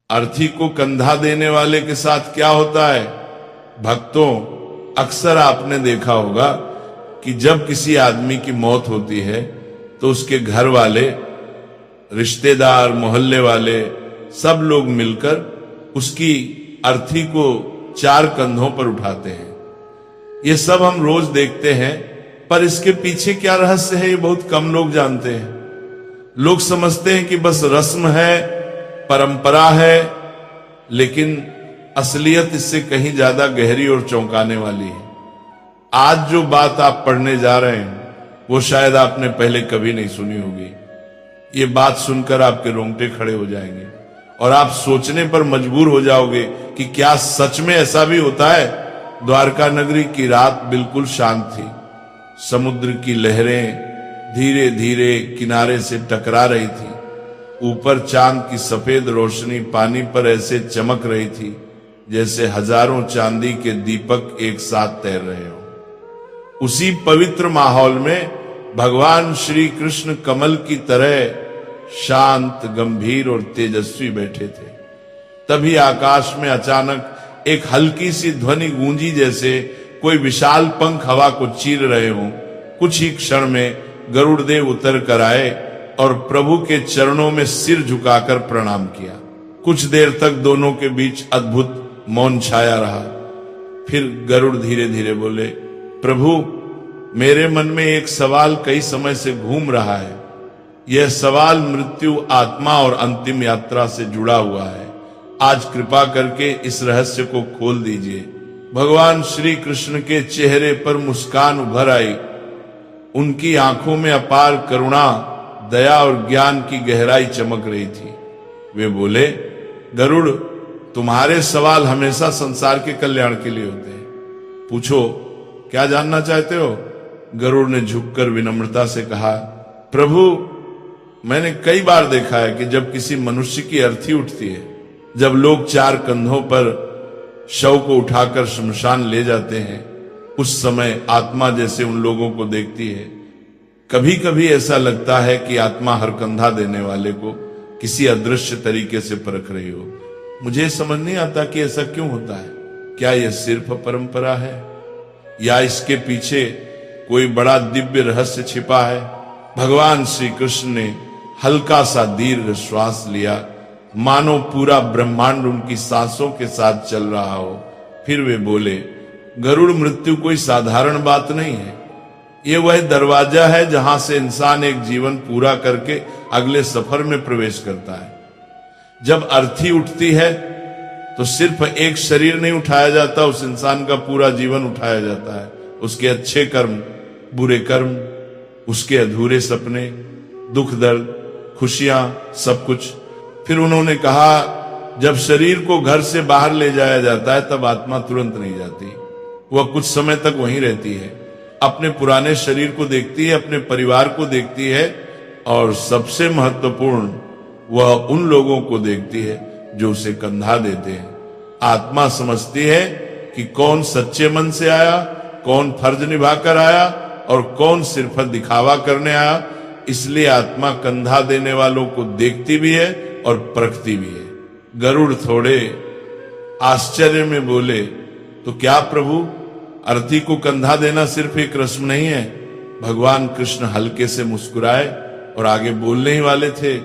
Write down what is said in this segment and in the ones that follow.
अर्थी को कंधा देने वाले के साथ क्या होता है? भक्तों, अक्सर आपने देखा होगा कि जब किसी आदमी की मौत होती है तो उसके घर वाले, रिश्तेदार, मोहल्ले वाले सब लोग मिलकर उसकी अर्थी को 4 कंधों पर उठाते हैं। ये सब हम रोज देखते हैं, पर इसके पीछे क्या रहस्य है ये बहुत कम लोग जानते हैं। लोग समझते हैं कि बस रस्म है, परंपरा है, लेकिन असलियत इससे कहीं ज्यादा गहरी और चौंकाने वाली है। आज जो बात आप पढ़ने जा रहे हैं वो शायद आपने पहले कभी नहीं सुनी होगी। ये बात सुनकर आपके रोंगटे खड़े हो जाएंगे और आप सोचने पर मजबूर हो जाओगे कि क्या सच में ऐसा भी होता है। द्वारका नगरी की रात बिल्कुल शांत थी। समुद्र की लहरें धीरे धीरे किनारे से टकरा रही थी। ऊपर चांद की सफेद रोशनी पानी पर ऐसे चमक रही थी जैसे हजारों चांदी के दीपक एक साथ तैर रहे हो। उसी पवित्र माहौल में भगवान श्री कृष्ण कमल की तरह शांत, गंभीर और तेजस्वी बैठे थे। तभी आकाश में अचानक एक हल्की सी ध्वनि गूंजी, जैसे कोई विशाल पंख हवा को चीर रहे हों। कुछ ही क्षण में गरुड़देव उतर कर आए और प्रभु के चरणों में सिर झुकाकर प्रणाम किया। कुछ देर तक दोनों के बीच अद्भुत मौन छाया रहा। फिर गरुड़ धीरे धीरे बोले, प्रभु, मेरे मन में एक सवाल कई समय से घूम रहा है। यह सवाल मृत्यु, आत्मा और अंतिम यात्रा से जुड़ा हुआ है। आज कृपा करके इस रहस्य को खोल दीजिए। भगवान श्री कृष्ण के चेहरे पर मुस्कान उभर आई। उनकी आंखों में अपार करुणा, दया और ज्ञान की गहराई चमक रही थी। वे बोले, गरुड़, तुम्हारे सवाल हमेशा संसार के कल्याण के लिए होते हैं। पूछो, क्या जानना चाहते हो? गरुड़ ने झुककर विनम्रता से कहा, प्रभु, मैंने कई बार देखा है कि जब किसी मनुष्य की अर्थी उठती है, जब लोग 4 कंधों पर शव को उठाकर श्मशान ले जाते हैं, उस समय आत्मा जैसे उन लोगों को देखती है। कभी कभी ऐसा लगता है कि आत्मा हर कंधा देने वाले को किसी अदृश्य तरीके से परख रही हो। मुझे समझ नहीं आता कि ऐसा क्यों होता है। क्या यह सिर्फ परंपरा है या इसके पीछे कोई बड़ा दिव्य रहस्य छिपा है? भगवान श्री कृष्ण ने हल्का सा दीर्घ श्वास लिया, मानो पूरा ब्रह्मांड उनकी सांसों के साथ चल रहा हो। फिर वे बोले, गरुड़, मृत्यु कोई साधारण बात नहीं है। ये वह दरवाजा है जहां से इंसान एक जीवन पूरा करके अगले सफर में प्रवेश करता है। जब अर्थी उठती है तो सिर्फ एक शरीर नहीं उठाया जाता, उस इंसान का पूरा जीवन उठाया जाता है। उसके अच्छे कर्म, बुरे कर्म, उसके अधूरे सपने, दुख दर्द, खुशियां, सब कुछ। फिर उन्होंने कहा, जब शरीर को घर से बाहर ले जाया जाता है तब आत्मा तुरंत नहीं जाती। वह कुछ समय तक वहीं रहती है, अपने पुराने शरीर को देखती है, अपने परिवार को देखती है और सबसे महत्वपूर्ण, वह उन लोगों को देखती है जो उसे कंधा देते हैं। आत्मा समझती है कि कौन सच्चे मन से आया, कौन फर्ज निभाकर आया और कौन सिर्फ दिखावा करने आया। इसलिए आत्मा कंधा देने वालों को देखती भी है और परखती भी है। गरुड़ थोड़े आश्चर्य में बोले, तो क्या प्रभु, अर्थी को कंधा देना सिर्फ एक रस्म नहीं है? भगवान कृष्ण हल्के से मुस्कुराए और आगे बोलने ही वाले थे।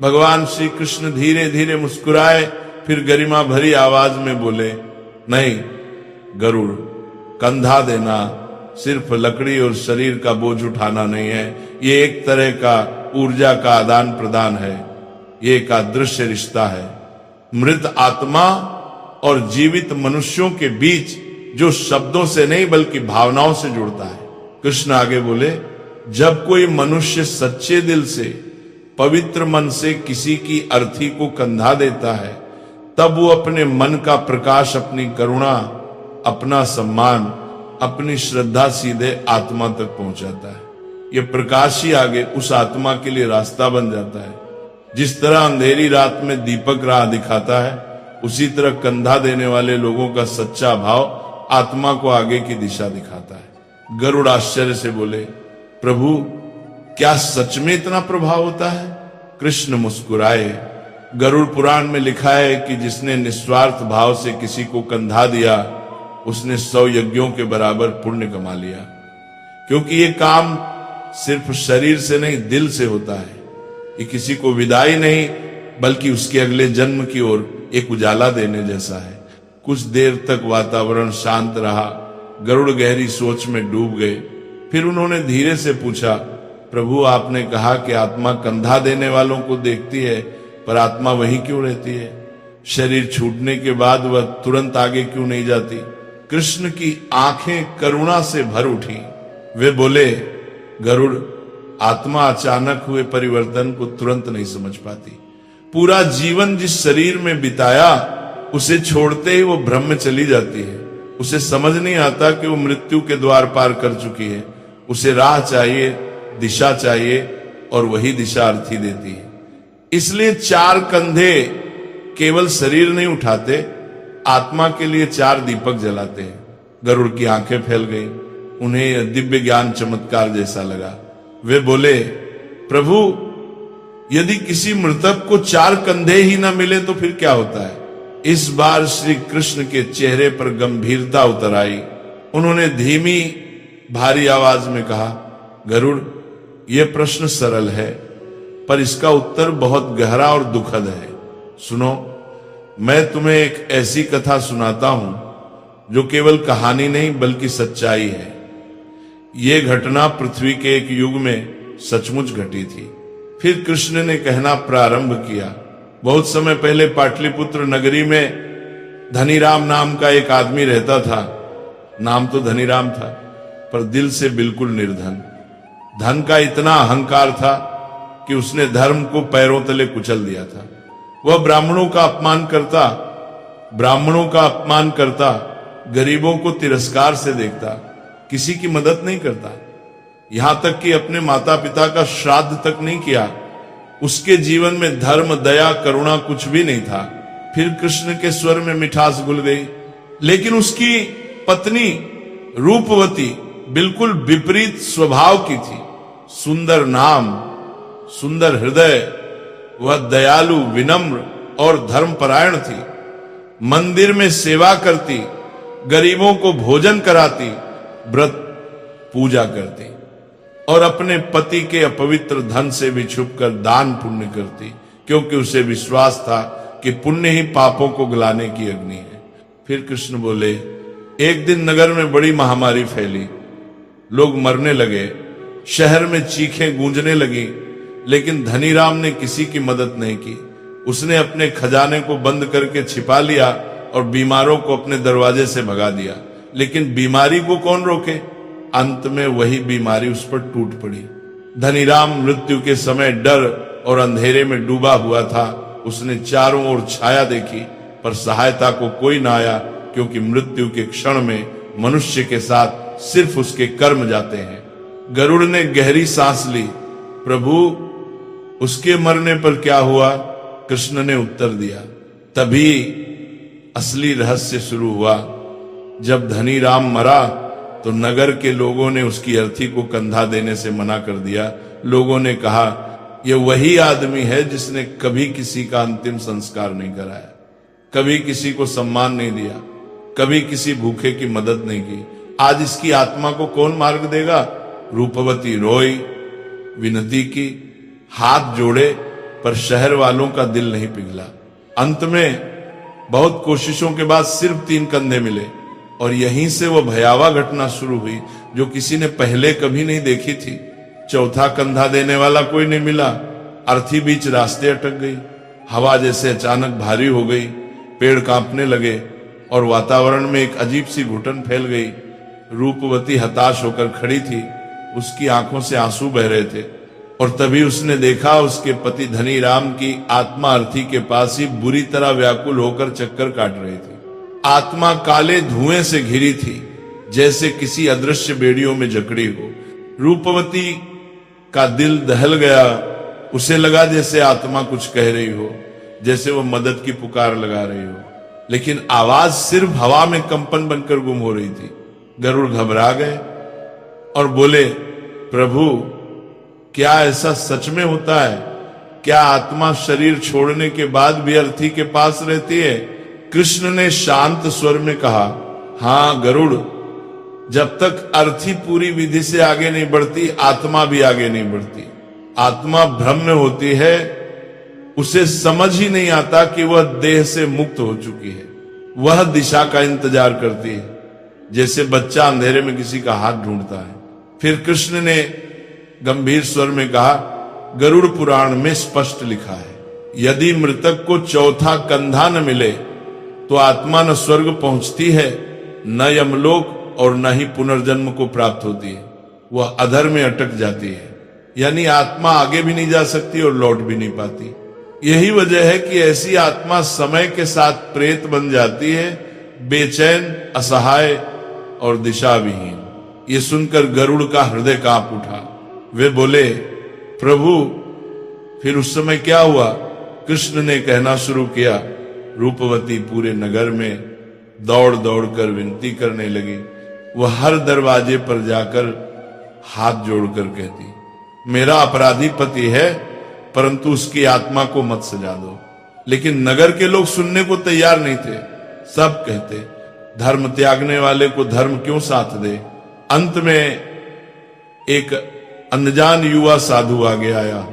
भगवान श्री कृष्ण धीरे धीरे मुस्कुराए, फिर गरिमा भरी आवाज में बोले, नहीं गरुड़, कंधा देना सिर्फ लकड़ी और शरीर का बोझ उठाना नहीं है। ये एक तरह का ऊर्जा का आदान प्रदान है। ये एक अदृश्य रिश्ता है, मृत आत्मा और जीवित मनुष्यों के बीच, जो शब्दों से नहीं बल्कि भावनाओं से जुड़ता है। कृष्ण आगे बोले, जब कोई मनुष्य सच्चे दिल से, पवित्र मन से किसी की अर्थी को कंधा देता है, तब वो अपने मन का प्रकाश, अपनी करुणा, अपना सम्मान, अपनी श्रद्धा सीधे आत्मा तक पहुंचाता है। ये प्रकाश ही आगे उस आत्मा के लिए रास्ता बन जाता है। जिस तरह अंधेरी रात में दीपक राह दिखाता है, उसी तरह कंधा देने वाले लोगों का सच्चा भाव आत्मा को आगे की दिशा दिखाता है। गरुड़ आश्चर्य से बोले, प्रभु, क्या सच में इतना प्रभाव होता है? कृष्ण मुस्कुराए गरुड़ पुराण में लिखा है कि जिसने निस्वार्थ भाव से किसी को कंधा दिया उसने 100 यज्ञों के बराबर पुण्य कमा लिया, क्योंकि ये काम सिर्फ शरीर से नहीं दिल से होता है। ये किसी को विदाई नहीं बल्कि उसके अगले जन्म की ओर एक उजाला देने जैसा है। कुछ देर तक वातावरण शांत रहा, गरुड़ गहरी सोच में डूब गए। फिर उन्होंने धीरे से पूछा, प्रभु आपने कहा कि आत्मा कंधा देने वालों को देखती है, पर आत्मा वहीं क्यों रहती है? शरीर छूटने के बाद वह तुरंत आगे क्यों नहीं जाती? कृष्ण की आंखें करुणा से भर उठी। वे बोले, गरुड़, आत्मा अचानक हुए परिवर्तन को तुरंत नहीं समझ पाती। पूरा जीवन जिस शरीर में बिताया उसे छोड़ते ही वो भ्रम में चली जाती है। उसे समझ नहीं आता कि वो मृत्यु के द्वार पार कर चुकी है। उसे राह चाहिए, दिशा चाहिए, और वही दिशा अर्थी देती है। इसलिए 4 कंधे केवल शरीर नहीं उठाते, आत्मा के लिए 4 दीपक जलाते हैं। गरुड़ की आंखें फैल गई, उन्हें यह दिव्य ज्ञान चमत्कार जैसा लगा। वे बोले, प्रभु यदि किसी मृतक को 4 कंधे ही ना मिले तो फिर क्या होता है? इस बार श्री कृष्ण के चेहरे पर गंभीरता उतर आई। उन्होंने धीमी भारी आवाज में कहा, गरुड़, यह प्रश्न सरल है पर इसका उत्तर बहुत गहरा और दुखद है। सुनो, मैं तुम्हें एक ऐसी कथा सुनाता हूं जो केवल कहानी नहीं बल्कि सच्चाई है। यह घटना पृथ्वी के एक युग में सचमुच घटी थी। फिर कृष्ण ने कहना प्रारंभ किया, बहुत समय पहले पाटलिपुत्र नगरी में धनीराम नाम का एक आदमी रहता था। नाम तो धनीराम था पर दिल से बिल्कुल निर्धन। धन का इतना अहंकार था कि उसने धर्म को पैरों तले कुचल दिया था। वह ब्राह्मणों का अपमान करता, गरीबों को तिरस्कार से देखता, किसी की मदद नहीं करता, यहां तक कि अपने माता पिता का श्राद्ध तक नहीं किया। उसके जीवन में धर्म, दया, करुणा कुछ भी नहीं था। फिर कृष्ण के स्वर में मिठास घुल गई। लेकिन उसकी पत्नी रूपवती बिल्कुल विपरीत स्वभाव की थी। सुंदर नाम, सुंदर हृदय, वह दयालु, विनम्र और धर्मपरायण थी। मंदिर में सेवा करती, गरीबों को भोजन कराती, व्रत पूजा करती और अपने पति के अपवित्र धन से भी छुपकर दान पुण्य करती, क्योंकि उसे विश्वास था कि पुण्य ही पापों को गलाने की अग्नि है। फिर कृष्ण बोले, एक दिन नगर में बड़ी महामारी फैली, लोग मरने लगे, शहर में चीखें गूंजने लगी, लेकिन धनीराम ने किसी की मदद नहीं की। उसने अपने खजाने को बंद करके छिपा लिया और बीमारों को अपने दरवाजे से भगा दिया। लेकिन बीमारी को कौन रोके? अंत में वही बीमारी उस पर टूट पड़ी। धनीराम मृत्यु के समय डर और अंधेरे में डूबा हुआ था। उसने चारों ओर छाया देखी पर सहायता को कोई ना आया, क्योंकि मृत्यु के क्षण में मनुष्य के साथ सिर्फ उसके कर्म जाते हैं। गरुड़ ने गहरी सांस ली, प्रभु उसके मरने पर क्या हुआ? कृष्ण ने उत्तर दिया। तभी असली रहस्य शुरू हुआ। जब धनीराम मरा तो नगर के लोगों ने उसकी अर्थी को कंधा देने से मना कर दिया। लोगों ने कहा, यह वही आदमी है जिसने कभी किसी का अंतिम संस्कार नहीं कराया, कभी किसी को सम्मान नहीं दिया, कभी किसी भूखे की मदद नहीं की। आज इसकी आत्मा को कौन मार्ग देगा? रूपवती रोई, विनती की, हाथ जोड़े, पर शहर वालों का दिल नहीं पिघला। अंत में बहुत कोशिशों के बाद सिर्फ 3 कंधे मिले और यहीं से वो भयावह घटना शुरू हुई जो किसी ने पहले कभी नहीं देखी थी। चौथा कंधा देने वाला कोई नहीं मिला। अर्थी बीच रास्ते अटक गई। हवा जैसे अचानक भारी हो गई, पेड़ कांपने लगे और वातावरण में एक अजीब सी घुटन फैल गई। रूपवती हताश होकर खड़ी थी, उसकी आंखों से आंसू बह रहे थे और तभी उसने देखा उसके पति धनीराम की आत्मा अर्थी के पास ही बुरी तरह व्याकुल होकर चक्कर काट रही थी। आत्मा काले धुएं से घिरी थी, जैसे किसी अदृश्य बेड़ियों में जकड़ी हो। रूपवती का दिल दहल गया। उसे लगा जैसे आत्मा कुछ कह रही हो, जैसे वो मदद की पुकार लगा रही हो, लेकिन आवाज सिर्फ हवा में कंपन बनकर गुम हो रही थी। गरुड़ घबरा गए और बोले, प्रभु क्या ऐसा सच में होता है? क्या आत्मा शरीर छोड़ने के बाद भी अर्थी के पास रहती है? कृष्ण ने शांत स्वर में कहा, हाँ गरुड़, जब तक अर्थी पूरी विधि से आगे नहीं बढ़ती, आत्मा भी आगे नहीं बढ़ती। आत्मा भ्रम में होती है, उसे समझ ही नहीं आता कि वह देह से मुक्त हो चुकी है। वह दिशा का इंतजार करती है, जैसे बच्चा अंधेरे में किसी का हाथ ढूंढता है। फिर कृष्ण ने गंभीर स्वर में कहा, गरुड़ पुराण में स्पष्ट लिखा है, यदि मृतक को चौथा कंधा न मिले तो आत्मा न स्वर्ग पहुंचती है, न यमलोक और न ही पुनर्जन्म को प्राप्त होती है। वह अधर में अटक जाती है, यानी आत्मा आगे भी नहीं जा सकती और लौट भी नहीं पाती। यही वजह है कि ऐसी आत्मा समय के साथ प्रेत बन जाती है, बेचैन, असहाय और दिशा विहीन। ये सुनकर गरुड़ का हृदय कांप उठा। वे बोले, प्रभु फिर उस समय क्या हुआ? कृष्ण ने कहना शुरू किया, रूपवती पूरे नगर में दौड़ दौड़ कर विनती करने लगी। वह हर दरवाजे पर जाकर हाथ जोड़कर कहती, मेरा अपराधी पति है, परंतु उसकी आत्मा को मत सजा दो। लेकिन नगर के लोग सुनने को तैयार नहीं थे। सब कहते, धर्म त्यागने वाले को धर्म क्यों साथ दे। अंत में एक अनजान युवा साधु आगे आया।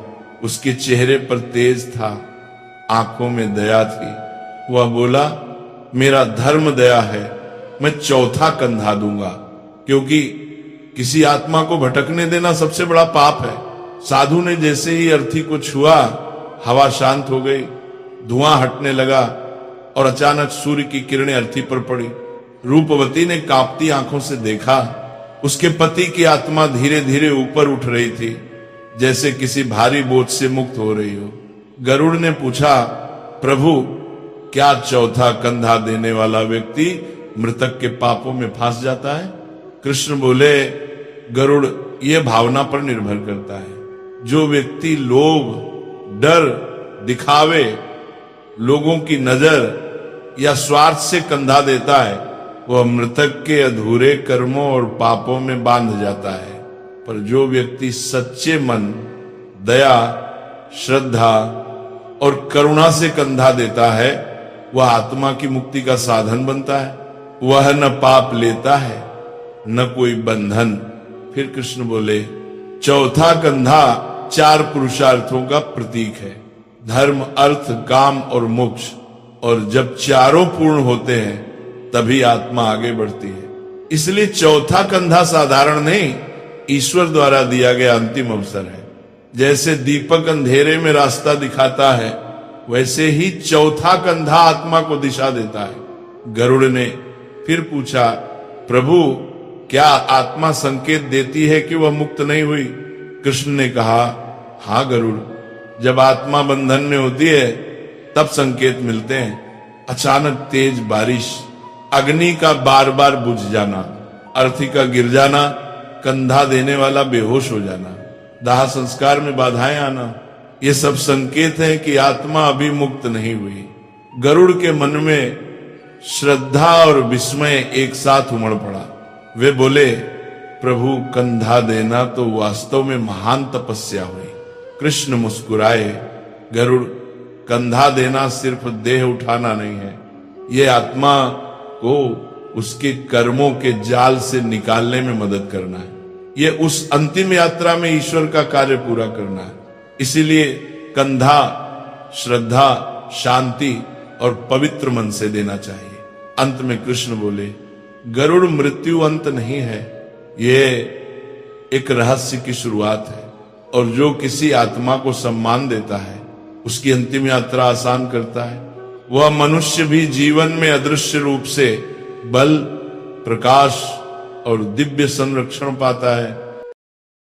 उसके चेहरे पर तेज था, आंखों में दया थी। वह बोला, मेरा धर्म दया है, मैं चौथा कंधा दूंगा, क्योंकि किसी आत्मा को भटकने देना सबसे बड़ा पाप है। साधु ने जैसे ही अर्थी को छुआ, हवा शांत हो गई, धुआं हटने लगा और अचानक सूर्य की किरणें अर्थी पर पड़ी। रूपवती ने कांपती आंखों से देखा, उसके पति की आत्मा धीरे धीरे ऊपर उठ रही थी, जैसे किसी भारी बोझ से मुक्त हो रही हो। गरुड़ ने पूछा, प्रभु क्या चौथा कंधा देने वाला व्यक्ति मृतक के पापों में फंस जाता है? कृष्ण बोले, गरुड़, यह भावना पर निर्भर करता है। जो व्यक्ति लोभ, डर, दिखावे, लोगों की नजर या स्वार्थ से कंधा देता है, वह मृतक के अधूरे कर्मों और पापों में बांध जाता है। पर जो व्यक्ति सच्चे मन, दया, श्रद्धा और करुणा से कंधा देता है, वह आत्मा की मुक्ति का साधन बनता है। वह न पाप लेता है, न कोई बंधन। फिर कृष्ण बोले, चौथा कंधा 4 पुरुषार्थों का प्रतीक है, धर्म, अर्थ, काम और मोक्ष। और जब चारों पूर्ण होते हैं तभी आत्मा आगे बढ़ती है। इसलिए चौथा कंधा साधारण नहीं, ईश्वर द्वारा दिया गया अंतिम अवसर है। जैसे दीपक अंधेरे में रास्ता दिखाता है, वैसे ही चौथा कंधा आत्मा को दिशा देता है। गरुड़ ने फिर पूछा, प्रभु क्या आत्मा संकेत देती है कि वह मुक्त नहीं हुई? कृष्ण ने कहा, हाँ गरुड़, जब आत्मा बंधन में होती है तब संकेत मिलते हैं। अचानक तेज बारिश, अग्नि का बार बार बुझ जाना, अर्थी का गिर जाना, कंधा देने वाला बेहोश हो जाना, दाह संस्कार में बाधाएं आना, ये सब संकेत है कि आत्मा अभी मुक्त नहीं हुई। गरुड़ के मन में श्रद्धा और विस्मय एक साथ उमड़ पड़ा। वे बोले, प्रभु कंधा देना तो वास्तव में महान तपस्या हुई। कृष्ण मुस्कुराए, गरुड़, कंधा देना सिर्फ देह उठाना नहीं है, ये आत्मा को उसके कर्मों के जाल से निकालने में मदद करना है। ये उस अंतिम यात्रा में ईश्वर का कार्य पूरा करना है। इसीलिए कंधा श्रद्धा, शांति और पवित्र मन से देना चाहिए। अंत में कृष्ण बोले, गरुड़, मृत्यु अंत नहीं है, ये एक रहस्य की शुरुआत है। और जो किसी आत्मा को सम्मान देता है, उसकी अंतिम यात्रा आसान करता है। वह मनुष्य भी जीवन में अदृश्य रूप से बल, प्रकाश और दिव्य संरक्षण पाता है।